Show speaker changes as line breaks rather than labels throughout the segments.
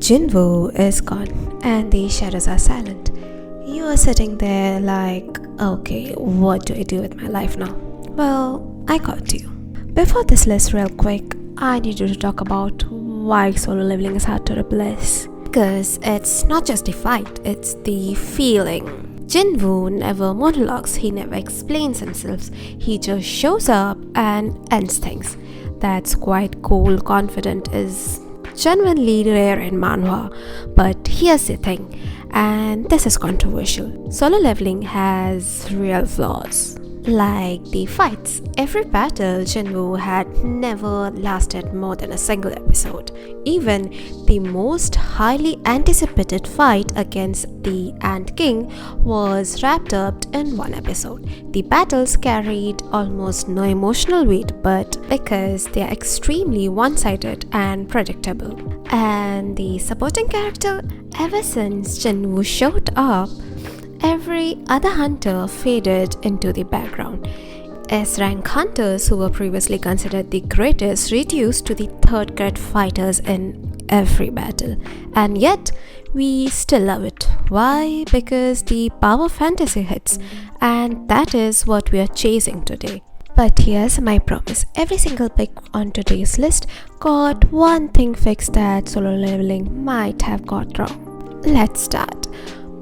Jinwoo is gone and the shadows are silent. You are sitting there like, okay, what do I do with my life now? Well, I got you. Before this list, real quick, I need you to talk about why solo leveling is hard to replace. Because it's not just the fight, it's the feeling. Jinwoo never monologues, he never explains himself, he just shows up and ends things. That's quite cool, confident is genuinely rare in manhwa. But here's the thing, and this is controversial. Solo leveling has real flaws. Like the fights, every battle Jinwoo had never lasted more than a single episode. Even the most highly anticipated fight against the Ant King was wrapped up in one episode. The battles carried almost no emotional weight, but because they are extremely one-sided and predictable. And the supporting character, ever since Jinwoo showed up, every other hunter faded into the background. S-rank hunters who were previously considered the greatest reduced to the third-grade fighters in every battle. And yet, we still love it. Why? Because the power fantasy hits, and that is what we are chasing today. But here's my promise. Every single pick on today's list got one thing fixed that solo leveling might have got wrong. Let's start.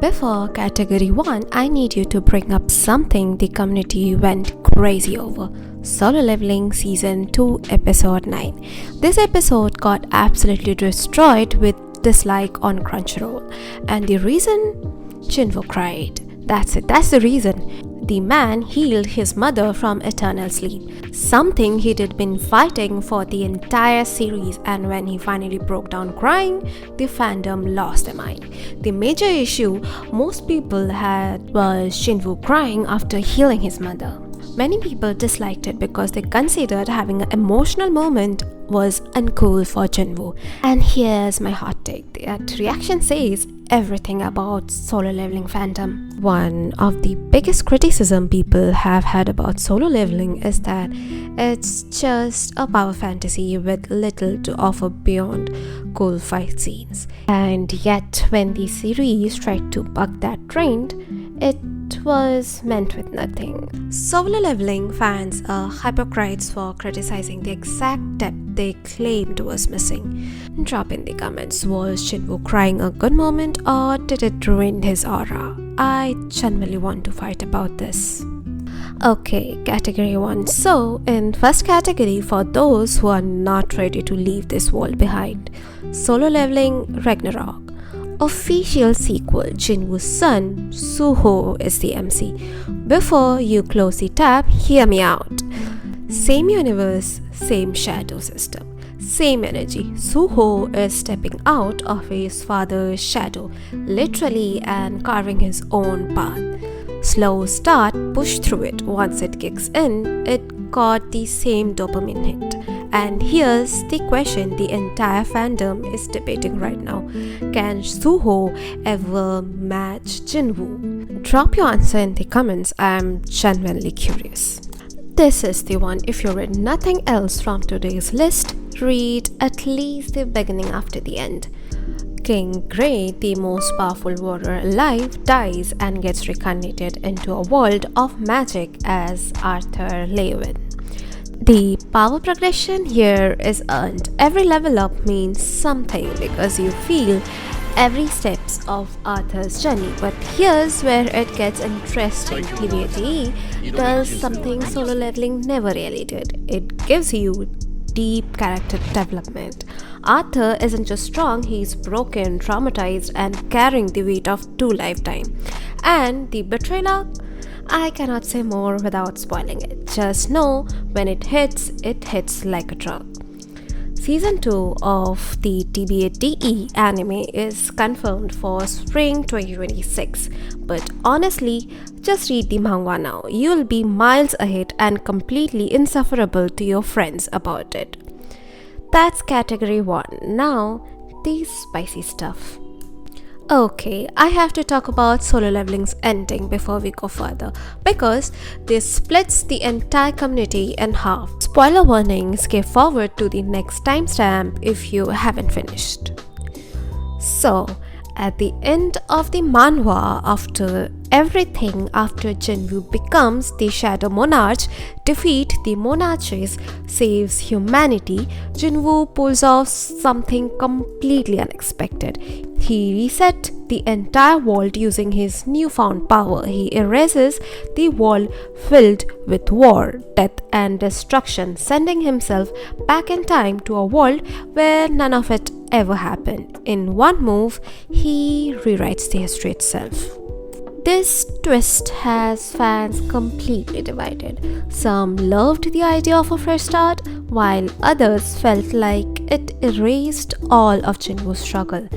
Before category 1, I need you to bring up something the community went crazy over. Solo Leveling Season 2 Episode 9. This episode got absolutely destroyed with dislike on Crunchyroll. And the reason? Jinwoo cried. That's it, that's the reason. The man healed his mother from eternal sleep, something he had been fighting for the entire series, and when he finally broke down crying, the fandom lost their mind. The major issue most people had was Jinwoo crying after healing his mother. Many people disliked it because they considered having an emotional moment was uncool for Jinwoo. And here's my hot take. That reaction says everything about solo leveling fandom. One of the biggest criticism people have had about solo leveling is that it's just a power fantasy with little to offer beyond cool fight scenes. And yet when the series tried to buck that trend, it was meant with nothing. Solo leveling fans are hypocrites for criticizing the exact depth they claimed was missing. Drop in the comments, was Jinwoo crying a good moment or did it ruin his aura? I genuinely want to fight about this. Okay, category 1. So, in first category, for those who are not ready to leave this world behind, Solo Leveling Ragnarok. Official sequel, Jinwoo's son, Suho, is the MC. Before you close the tab, hear me out. Same universe, same shadow system, same energy. Suho is stepping out of his father's shadow, literally, and carving his own path. Slow start, push through it. Once it kicks in, it got the same dopamine hit. And here's the question the entire fandom is debating right now. Can Suho ever match Jinwoo? Drop your answer in the comments, I'm genuinely curious. This is the one. If you read nothing else from today's list, read at least the beginning after the end. King Grey, the most powerful warrior alive, dies and gets reincarnated into a world of magic as Arthur Lewin. The power progression here is earned. Every level up means something because you feel every steps of Arthur's journey. But here's where it gets interesting. TBATE does something solo leveling never really did. It gives you deep character development. Arthur isn't just strong, he's broken, traumatized, and carrying the weight of 2 lifetimes. And the betrayal arc? I cannot say more without spoiling it. Just know when it hits like a truck. Season 2 of the TBATE anime is confirmed for spring 2026. But honestly, just read the manga now. You'll be miles ahead and completely insufferable to your friends about it. That's category 1. Now, the spicy stuff. Okay, I have to talk about Solo Leveling's ending before we go further because this splits the entire community in half. Spoiler warning, skip forward to the next timestamp if you haven't finished. So, at the end of the manhwa, after Jinwoo becomes the Shadow Monarch, defeat the monarchies, saves humanity, Jinwoo pulls off something completely unexpected. He reset the entire world using his newfound power. He erases the world filled with war, death, and destruction, sending himself back in time to a world where none of it ever happened. In one move, he rewrites the history itself. This twist has fans completely divided. Some loved the idea of a fresh start, while others felt like it erased all of Jinwoo's struggle.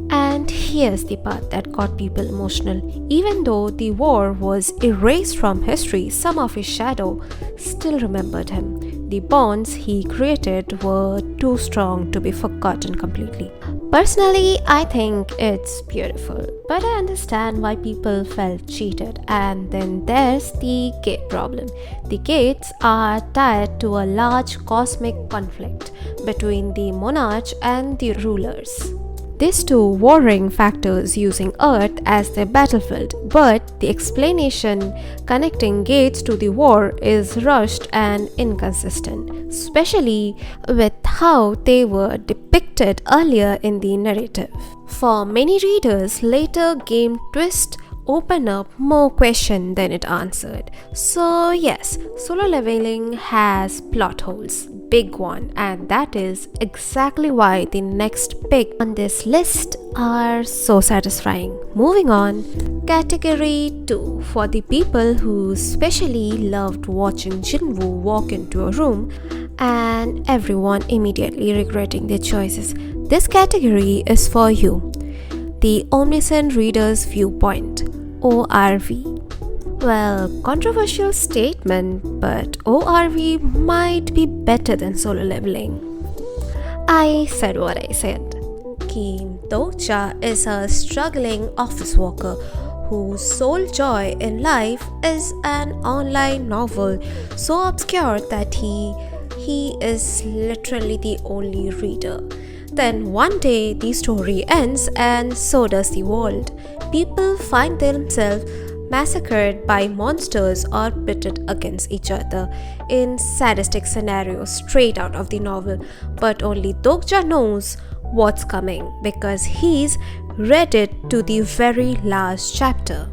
And here's the part that got people emotional. Even though the war was erased from history, some of his shadow still remembered him. The bonds he created were too strong to be forgotten completely. Personally, I think it's beautiful, but I understand why people felt cheated. And then there's the gate problem. The gates are tied to a large cosmic conflict between the monarch and the rulers. These two warring factors using Earth as their battlefield, but the explanation connecting gates to the war is rushed and inconsistent, especially with how they were depicted earlier in the narrative. For many readers, later game twists open up more questions than it answered. So yes, Solo Leveling has plot holes, big one, and that is exactly why the next pick on this list are so satisfying. Moving on, category 2, for the people who especially loved watching Jinwoo walk into a room and everyone immediately regretting their choices. This category is for you. The Omniscient Reader's Viewpoint, ORV. Well, controversial statement, but ORV might be better than Solo Leveling. I said what I said. Kim Do-cha is a struggling office worker whose sole joy in life is an online novel so obscure that he is literally the only reader. Then one day the story ends and so does the world. People find themselves massacred by monsters or pitted against each other in sadistic scenarios straight out of the novel. But only Dokja knows what's coming because he's read it to the very last chapter.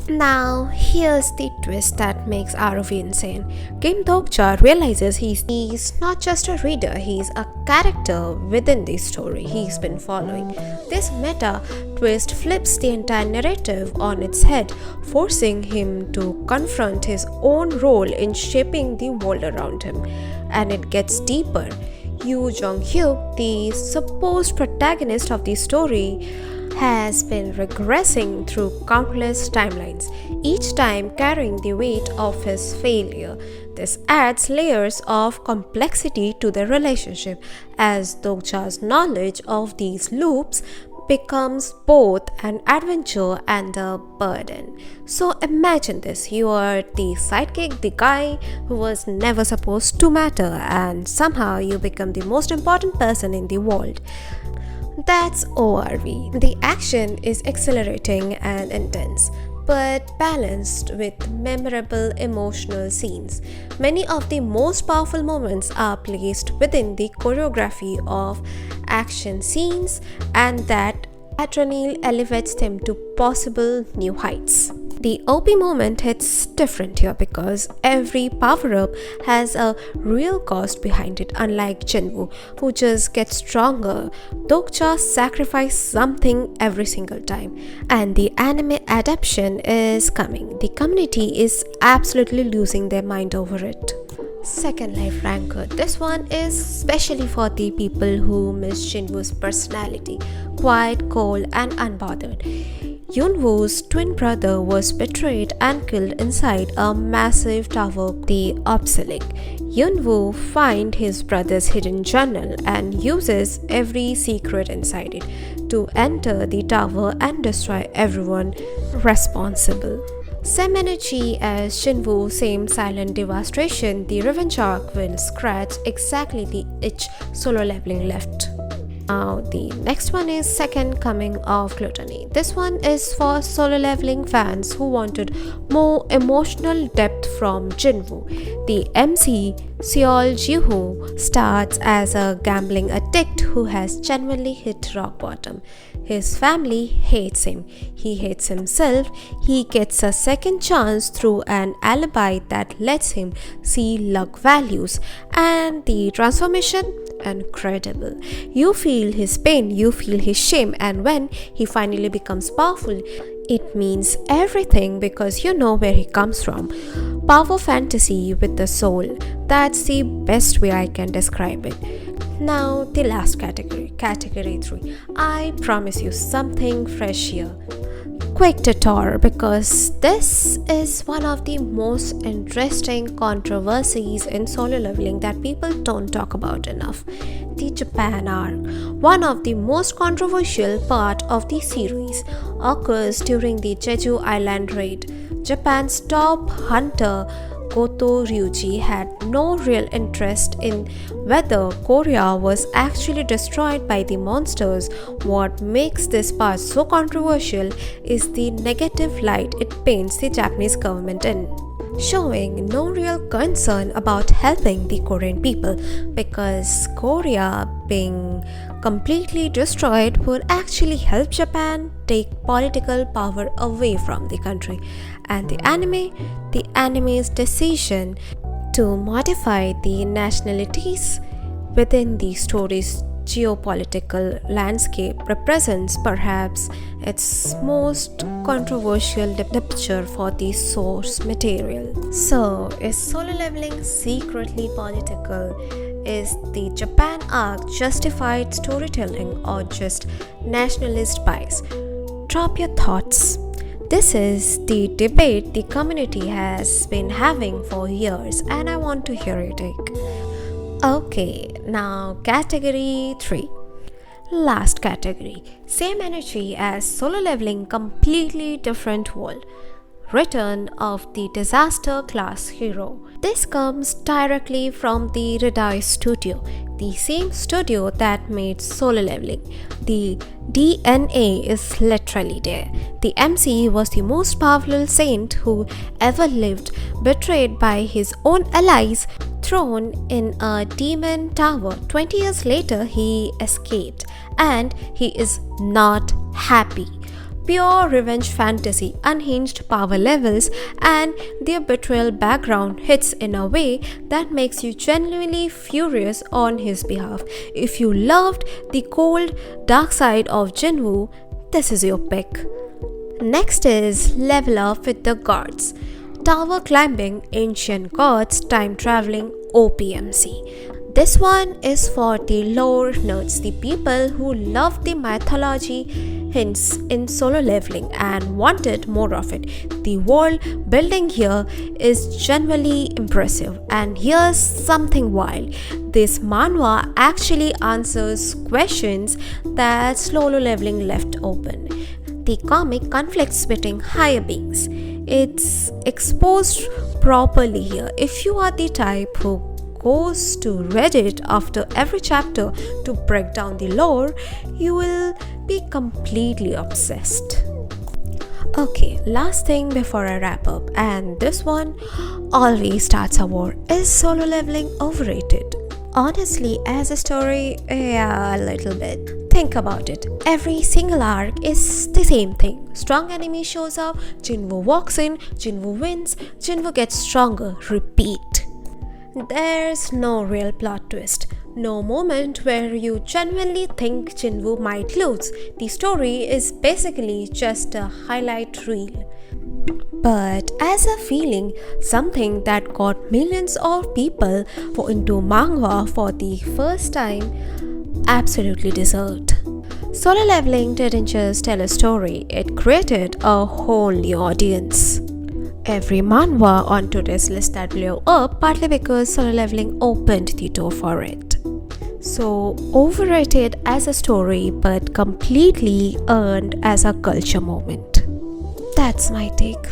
Now, here's the twist that makes ROV insane. Kim Dokja realizes he's not just a reader, he's a character within the story he's been following. This meta twist flips the entire narrative on its head, forcing him to confront his own role in shaping the world around him. And it gets deeper. Yoo Jong-hyuk, the supposed protagonist of the story, has been regressing through countless timelines, each time carrying the weight of his failure. This adds layers of complexity to the relationship, as Dokja's knowledge of these loops becomes both an adventure and a burden. So imagine this, you are the sidekick, the guy who was never supposed to matter, and somehow you become the most important person in the world. That's ORV. The action is exhilarating and intense, but balanced with memorable emotional scenes. Many of the most powerful moments are placed within the choreography of action scenes, and that adrenaline elevates them to possible new heights. The OP moment hits different here because every power-up has a real cost behind it, unlike Jinwoo, who just gets stronger. Dokja sacrifices something every single time, and the anime adaptation is coming. The community is absolutely losing their mind over it. Second life ranker. This one is especially for the people who miss Jinwoo's personality, quiet, cold, and unbothered. Yunwoo's twin brother was betrayed and killed inside a massive tower, the Obelisk. Yunwoo finds his brother's hidden journal and uses every secret inside it to enter the tower and destroy everyone responsible. Same energy as Jinwoo, same silent devastation. The revenge arc will scratch exactly the itch Solo Leveling left. Now, the next one is Second Coming of Gluttony. This one is for solo leveling fans who wanted more emotional depth from Jinwoo. The MC, Seol Ji-hoo, starts as a gambling addict who has genuinely hit rock bottom. His family hates him. He hates himself. He gets a second chance through an alibi that lets him see luck values. And the transformation? Incredible. You feel his pain, you feel his shame, and when he finally becomes powerful, it means everything because you know where he comes from. Power fantasy with the soul. That's the best way I can describe it. Now, the last category, category 3. I promise you something fresh here. Quick detour because this is one of the most interesting controversies in solo leveling that people don't talk about enough. The Japan arc, one of the most controversial part of the series, occurs during the Jeju Island raid. Japan's top hunter Goto Ryuji had no real interest in whether Korea was actually destroyed by the monsters. What makes this part so controversial is the negative light it paints the Japanese government in, showing no real concern about helping the Korean people because Korea being completely destroyed would actually help Japan take political power away from the country. And the anime's decision to modify the nationalities within the story's geopolitical landscape represents perhaps its most controversial departure for the source material. So, is solo leveling secretly political? Is the Japan arc justified storytelling or just nationalist bias? Drop your thoughts. This is the debate the community has been having for years and I want to hear your take. Okay, now category 3. Last category. Same energy as solo leveling, completely different world. Return of the disaster class hero. This comes directly from the Redeye studio, the same studio that made solo leveling. The DNA is literally there. The MC was the most powerful saint who ever lived, betrayed by his own allies, thrown in a demon tower. 20 years later, he escaped and he is not happy. Pure revenge fantasy, unhinged power levels, and their betrayal background hits in a way that makes you genuinely furious on his behalf. If you loved the cold, dark side of Jinwoo, this is your pick. Next is Level Up with the Gods. Tower climbing, ancient gods, time traveling, OPMC. This one is for the lore nerds, the people who love the mythology hints in solo leveling and wanted more of it. The world building here is genuinely impressive, and here's something wild. This manhwa actually answers questions that solo leveling left open. The comic conflicts between higher beings. It's exposed properly here. If you are the type who goes to Reddit after every chapter to break down the lore, you will be completely obsessed. Okay, last thing before I wrap up, and this one always starts a war. Is solo leveling overrated? Honestly, as a story, yeah, a little bit. Think about it. Every single arc is the same thing. Strong enemy shows up, Jinwoo walks in, Jinwoo wins, Jinwoo gets stronger. Repeat. There's no real plot twist. No moment where you genuinely think Jinwoo might lose. The story is basically just a highlight reel. But as a feeling, something that got millions of people into manhwa for the first time, absolutely deserved. Solo leveling didn't just tell a story, it created a whole new audience. Every manhwa on today's list that blew up partly because solo leveling opened the door for it. So, overrated as a story but completely earned as a culture moment. That's my take.